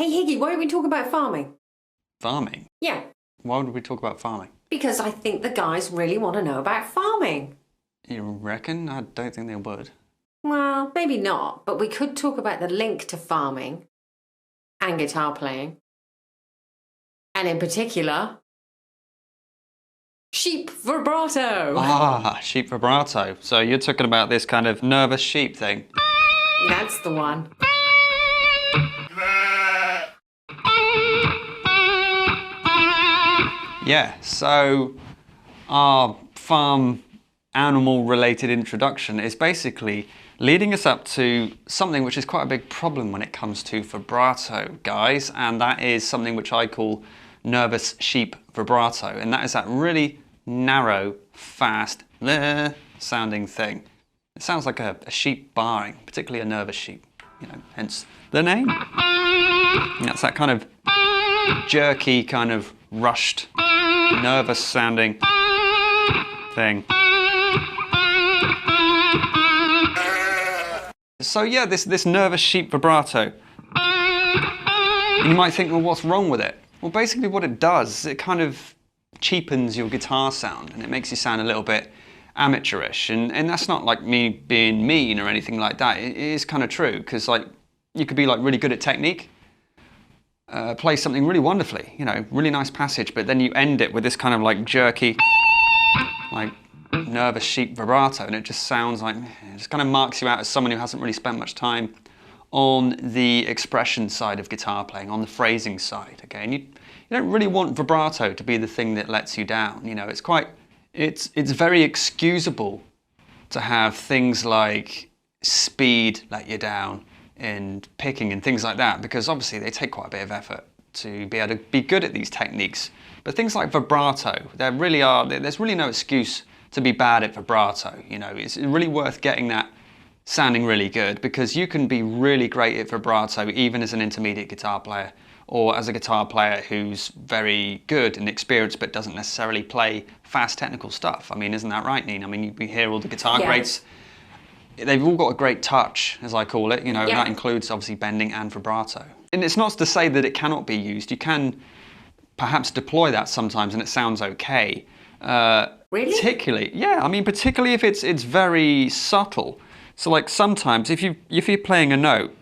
Hey Higgy, why don't we talk about farming? Farming? Yeah. Why would we talk about farming? Because I think the guys really want to know about farming. You reckon? I don't think they would. Well, maybe not, but we could talk about the link to farming and guitar playing. And in particular, sheep vibrato. Ah, sheep vibrato. So you're talking about this kind of nervous sheep thing? That's the one. Yeah, so our farm animal related introduction is basically leading us up to something which is quite a big problem when it comes to vibrato, guys, and that is something which I call nervous sheep vibrato, and that is that really narrow, fast, sounding thing. It sounds like a sheep baaing, particularly a nervous sheep, hence the name. And that's that kind of jerky, kind of rushed, nervous sounding thing. So yeah, this nervous sheep vibrato. You might think, well, what's wrong with it? Well, basically what it does, it kind of cheapens your guitar sound and it makes you sound a little bit amateurish. And that's not like me being mean or anything like that. It is kind of true, because like you could be like really good at technique, play something really wonderfully, really nice passage, but then you end it with this kind of like jerky, like nervous sheep vibrato, and it just sounds like, it just kind of marks you out as someone who hasn't really spent much time on the expression side of guitar playing, on the phrasing side, okay? And you don't really want vibrato to be the thing that lets you down, it's very excusable to have things like speed let you down and picking and things like that, because obviously they take quite a bit of effort to be able to be good at these techniques. But things like vibrato, there's really no excuse to be bad at vibrato. It's really worth getting that sounding really good, because you can be really great at vibrato even as an intermediate guitar player, or as a guitar player who's very good and experienced but doesn't necessarily play fast technical stuff. I mean, isn't that right, Nina? I mean, we hear all the guitar greats. They've all got a great touch, as I call it, and that includes obviously bending and vibrato. And it's not to say that it cannot be used. You can perhaps deploy that sometimes and it sounds okay. Really? Particularly if it's very subtle. So like sometimes if you're playing a note,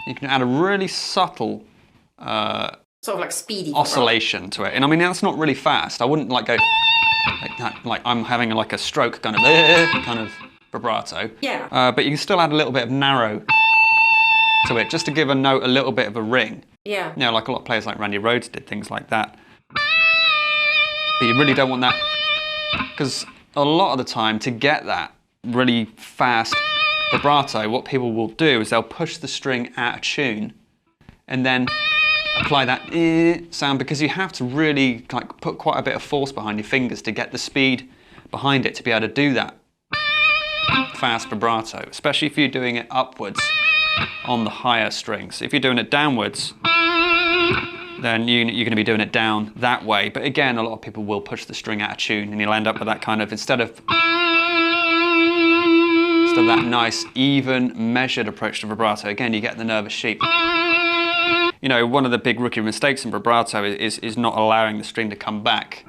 you can add a really subtle sort of like speedy oscillation to it. And I mean, that's not really fast. I wouldn't like go like that, like I'm having like a stroke kind of vibrato. Yeah. But you can still add a little bit of narrow to it, just to give a note a little bit of a ring. Yeah. Like a lot of players like Randy Rhoads did things like that. But you really don't want that, because a lot of the time to get that really fast vibrato, what people will do is they'll push the string out of tune and then apply that sound, because you have to really like put quite a bit of force behind your fingers to get the speed behind it to be able to do that fast vibrato, especially if you're doing it upwards on the higher strings. If you're doing it downwards, then you're going to be doing it down that way. But again, a lot of people will push the string out of tune, and you'll end up with that kind of, instead of that nice, even, measured approach to vibrato, again, you get the nervous sheep. One of the big rookie mistakes in vibrato is not allowing the string to come back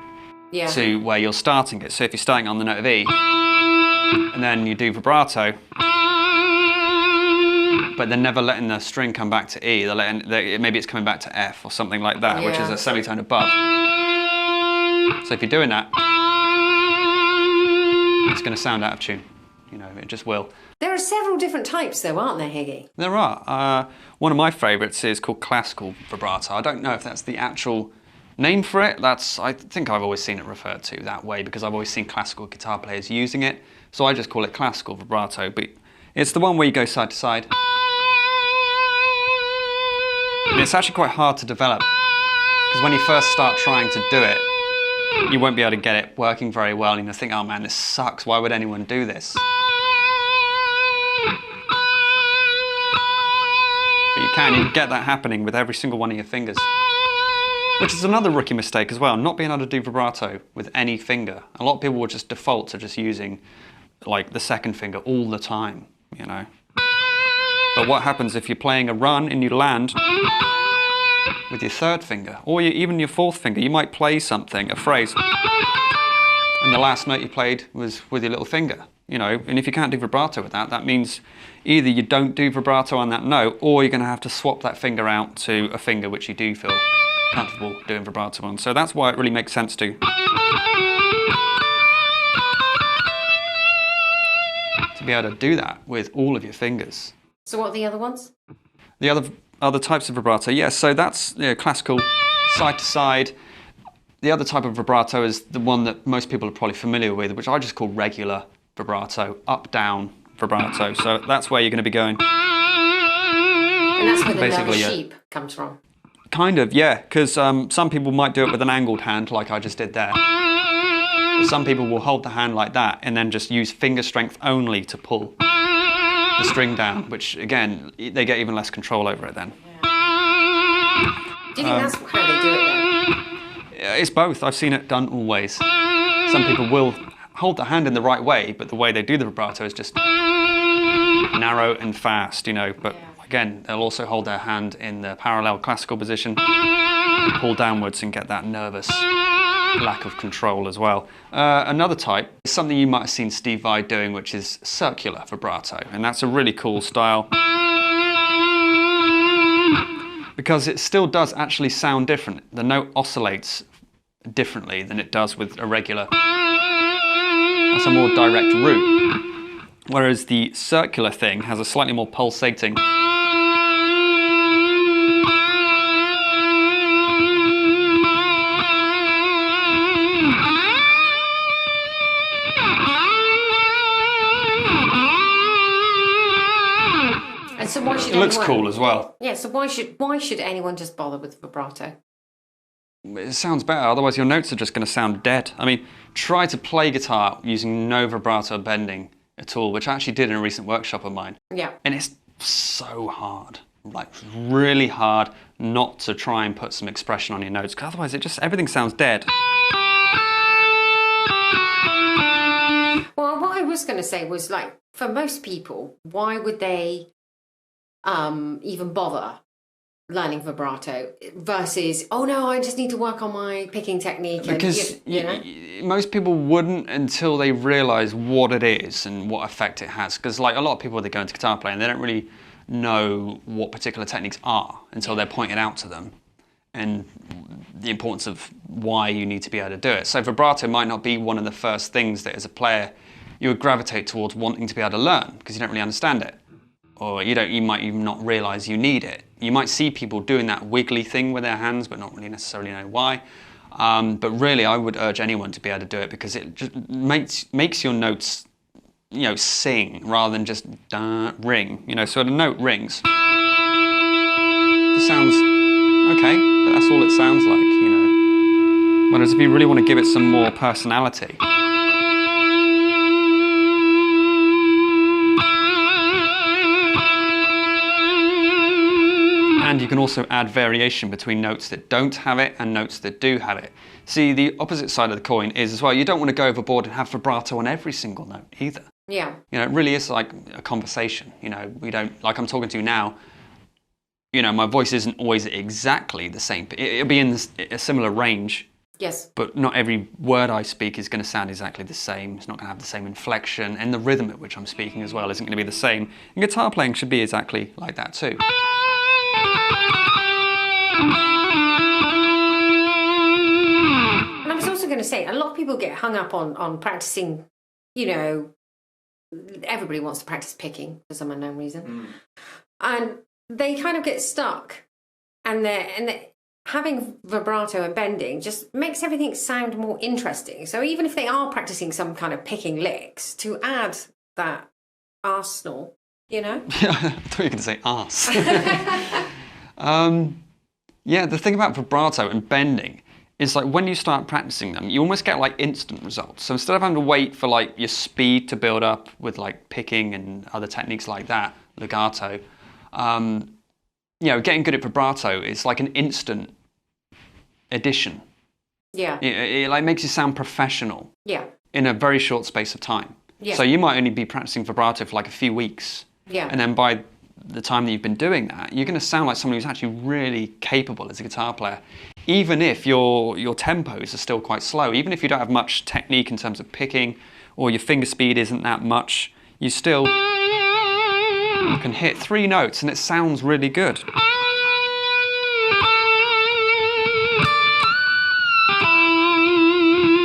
to where you're starting it. So if you're starting on the note of E, and then you do vibrato, but they're never letting the string come back to E, maybe it's coming back to F or something like that, which is a semitone above. So if you're doing that, it's going to sound out of tune. It just will. There are several different types though, aren't there, Higgy? There are. One of my favourites is called classical vibrato. I don't know if that's the actual name for it. I think I've always seen it referred to that way, because I've always seen classical guitar players using it. So I just call it classical vibrato. But it's the one where you go side to side. And it's actually quite hard to develop, because when you first start trying to do it, you won't be able to get it working very well, and you'll think, oh man, this sucks, why would anyone do this? But you can get that happening with every single one of your fingers. Which is another rookie mistake as well, not being able to do vibrato with any finger. A lot of people will just default to just using like the second finger all the time, But what happens if you're playing a run and you land with your third finger, or even your fourth finger? You might play something, a phrase, and the last note you played was with your little finger, you know, and if you can't do vibrato with that, that means either you don't do vibrato on that note, or you're going to have to swap that finger out to a finger which you do feel comfortable doing vibrato on. So that's why it really makes sense to be able to do that with all of your fingers. So what are the other ones? The other types of vibrato, yes, so that's, you know, classical side to side. The other type of vibrato is the one that most people are probably familiar with, which I just call regular vibrato, up-down vibrato. So that's where you're going to be going. And that's where the nervous sheep comes from. Kind of, yeah, because some people might do it with an angled hand, like I just did there. But some people will hold the hand like that and then just use finger strength only to pull the string down, which again, they get even less control over it then. Do you think that's how they do it then? It's both. I've seen it done all ways. Some people will hold the hand in the right way, but the way they do the vibrato is just narrow and fast, you know. But again, they'll also hold their hand in the parallel classical position, and pull downwards and get that nervous lack of control as well. Another type is something you might have seen Steve Vai doing, which is circular vibrato, and that's a really cool style because it still does actually sound different. The note oscillates differently than it does with a regular. That's a more direct route, whereas the circular thing has a slightly more pulsating So why should it looks cool as well. Yeah, so why should anyone just bother with vibrato? It sounds better, otherwise your notes are just going to sound dead. I mean, try to play guitar using no vibrato bending at all, which I actually did in a recent workshop of mine. Yeah. And it's so hard, like really hard not to try and put some expression on your notes, because otherwise everything sounds dead. Well, what I was going to say was, like, for most people, why would they even bother learning vibrato versus, oh no, I just need to work on my picking technique? Because you know? Most people wouldn't until they realise what it is and what effect it has. Because like a lot of people, they go into guitar playing, they don't really know what particular techniques are until they're pointed out to them, and the importance of why you need to be able to do it. So vibrato might not be one of the first things that as a player you would gravitate towards wanting to be able to learn, because you don't really understand it. Or you might even not realise you need it. You might see people doing that wiggly thing with their hands, but not really necessarily know why. But really, I would urge anyone to be able to do it, because it just makes your notes, you know, sing rather than just ring. You know, so the note rings. It sounds okay, but that's all it sounds like. You know. Whereas if you really want to give it some more personality. And you can also add variation between notes that don't have it and notes that do have it. See, the opposite side of the coin is as well, you don't want to go overboard and have vibrato on every single note either. Yeah. You know, it really is like a conversation. You know, we don't, like I'm talking to you now, you know, my voice isn't always exactly the same. It'll be in a similar range. Yes. But not every word I speak is going to sound exactly the same. It's not going to have the same inflection, and the rhythm at which I'm speaking as well isn't going to be the same. And guitar playing should be exactly like that too. And I was also going to say, a lot of people get hung up on practicing, you know, everybody wants to practice picking for some unknown reason. And they kind of get stuck, and having vibrato and bending just makes everything sound more interesting. So even if they are practicing some kind of picking licks, to add that arsenal, you know? Yeah, I thought you were going to say arse. Yeah, the thing about vibrato and bending is, like, when you start practicing them, you almost get like instant results. So instead of having to wait for like your speed to build up with like picking and other techniques like that, legato, you know, getting good at vibrato is like an instant addition. Yeah. It like makes you sound professional. Yeah. In a very short space of time. Yeah. So you might only be practicing vibrato for like a few weeks. Yeah. And then by the time that you've been doing that, you're going to sound like someone who's actually really capable as a guitar player, even if your tempos are still quite slow, even if you don't have much technique in terms of picking, or your finger speed isn't that much, you still can hit 3 notes and it sounds really good.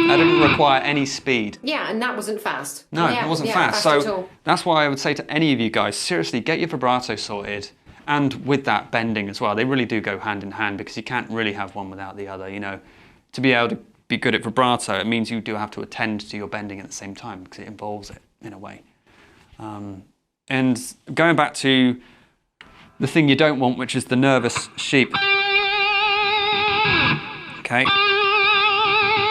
That didn't require any speed. Yeah, and that wasn't fast. No, yeah, it wasn't yeah, fast. at So all. that's why I would say to any of you guys, seriously, get your vibrato sorted. And with that bending as well, they really do go hand in hand, because you can't really have one without the other. You know, to be able to be good at vibrato, it means you do have to attend to your bending at the same time, because it involves it in a way. And going back to the thing you don't want, which is the nervous sheep. Okay.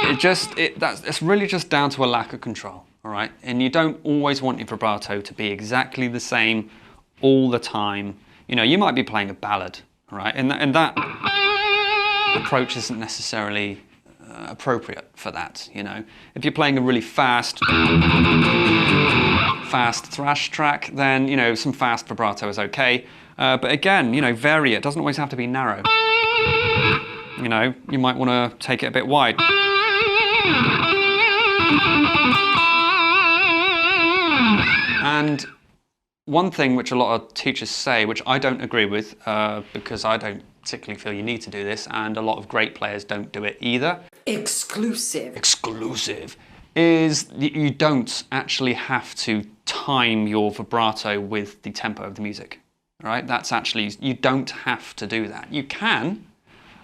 It's really just down to a lack of control, all right? And you don't always want your vibrato to be exactly the same all the time. You know, you might be playing a ballad, all right? And that approach isn't necessarily appropriate for that, you know? If you're playing a really fast thrash track, then, you know, some fast vibrato is okay. But again, you know, vary it. It doesn't always have to be narrow. You know, you might want to take it a bit wide. And one thing which a lot of teachers say, which I don't agree with, because I don't particularly feel you need to do this, and a lot of great players don't do it either. Exclusive, is you don't actually have to time your vibrato with the tempo of the music. All right? That's actually, you don't have to do that. You can,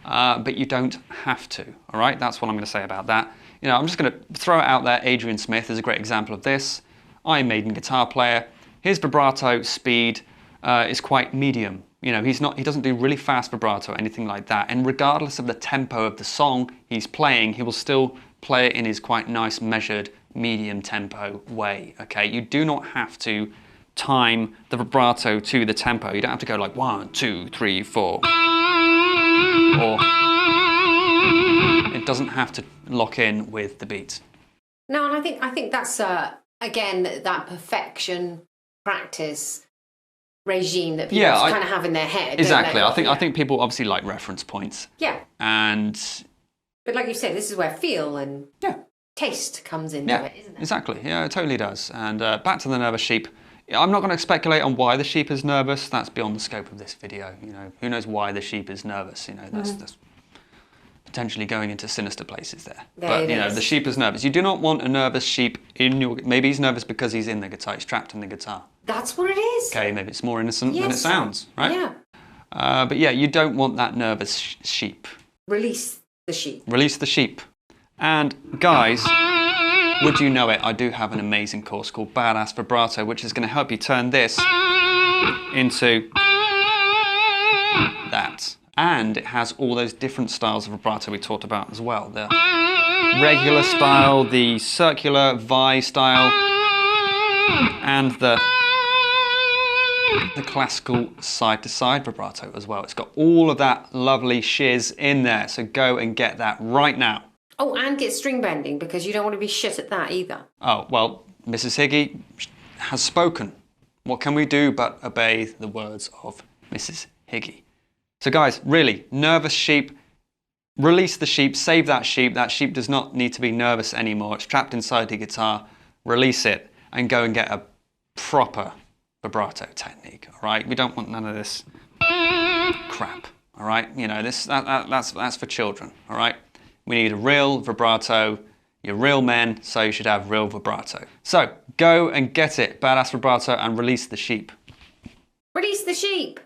but you don't have to. All right? That's what I'm going to say about that. You know, I'm just going to throw it out there. Adrian Smith is a great example of this. Iron Maiden guitar player. His vibrato speed is quite medium. You know, he doesn't do really fast vibrato or anything like that. And regardless of the tempo of the song he's playing, he will still play it in his quite nice, measured, medium tempo way. Okay, you do not have to time the vibrato to the tempo. You don't have to go like 1, 2, 3, 4. Or it doesn't have to lock in with the beat. No, and I think that's again that perfection practice regime that people kind of have in their head. Exactly. I think people obviously like reference points. Yeah. But like you said, this is where feel and taste comes into it, isn't it? Exactly. Yeah, it totally does. And back to the nervous sheep. I'm not going to speculate on why the sheep is nervous. That's beyond the scope of this video. You know, who knows why the sheep is nervous? You know, that's potentially going into sinister places there. But you know, the sheep is nervous. You do not want a nervous sheep in your. Maybe he's nervous because he's in the guitar. He's trapped in the guitar. That's what it is. Okay, maybe it's more innocent than it sounds, right? Yeah. But yeah, you don't want that nervous sheep. Release the sheep. Release the sheep. And guys, would you know it, I do have an amazing course called Badass Vibrato, which is going to help you turn this into that. And it has all those different styles of vibrato we talked about as well. The regular style, the circular Vi style, and the classical side-to-side vibrato as well. It's got all of that lovely shiz in there, so go and get that right now. Oh, and get string bending, because you don't want to be shit at that either. Oh, well, Mrs. Higgy has spoken. What can we do but obey the words of Mrs. Higgy? So guys, really, nervous sheep, release the sheep, save that sheep. That sheep does not need to be nervous anymore. It's trapped inside the guitar. Release it and go and get a proper vibrato technique, all right? We don't want none of this crap, all right? You know, that's for children, all right? We need a real vibrato. You're real men, so you should have real vibrato. So go and get it, Badass Vibrato, and release the sheep. Release the sheep.